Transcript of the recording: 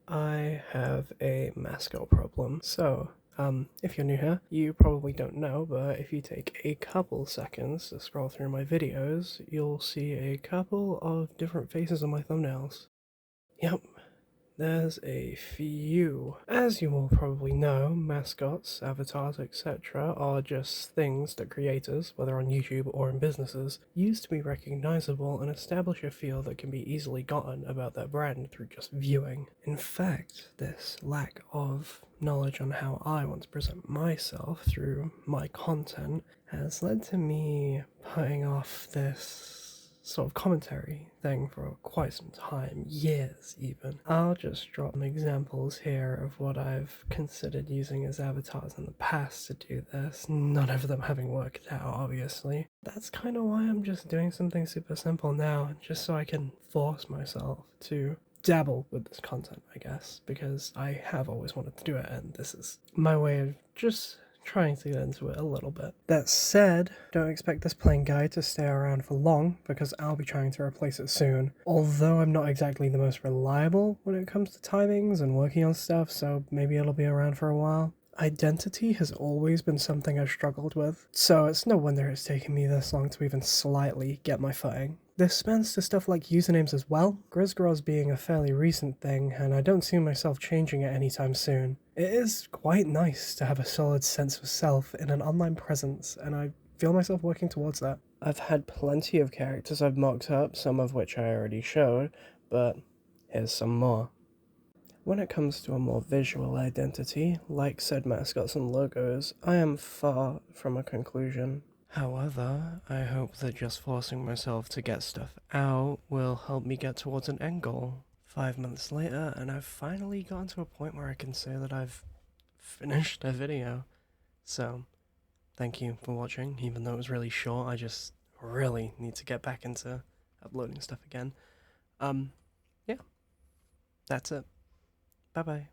I have a mascot problem. So, if you're new here, you probably don't know, but if you take a couple seconds to scroll through my videos, you'll see a couple of different faces on my thumbnails. Yep, there's a few. As you all probably know, mascots, avatars, etc. are just things that creators, whether on YouTube or in businesses, use to be recognizable and establish a feel that can be easily gotten about their brand through just viewing. In fact, this lack of knowledge on how I want to present myself through my content has led to me putting off this sort of commentary thing for quite some time, years even. I'll just drop some examples here of what I've considered using as avatars in the past to do this, none of them having worked out, obviously. That's kind of why I'm just doing something super simple now, just so I can force myself to dabble with this content, I guess, because I have always wanted to do it, and this is my way of just trying to get into it a little bit. That said, don't expect this plain guide to stay around for long, because I'll be trying to replace it soon. Although I'm not exactly the most reliable when it comes to timings and working on stuff, so maybe it'll be around for a while. Identity has always been something I've struggled with, so it's no wonder it's taken me this long to even slightly get my footing. This spans to stuff like usernames as well, Grizgroz being a fairly recent thing, and I don't see myself changing it anytime soon. It is quite nice to have a solid sense of self in an online presence, and I feel myself working towards that. I've had plenty of characters I've mocked up, some of which I already showed, but here's some more. When it comes to a more visual identity, like said mascots and logos, I am far from a conclusion. However, I hope that just forcing myself to get stuff out will help me get towards an end goal. 5 months later, and I've finally gotten to a point where I can say that I've finished a video. So, thank you for watching, even though it was really short. I just really need to get back into uploading stuff again. Yeah, that's it. Bye bye.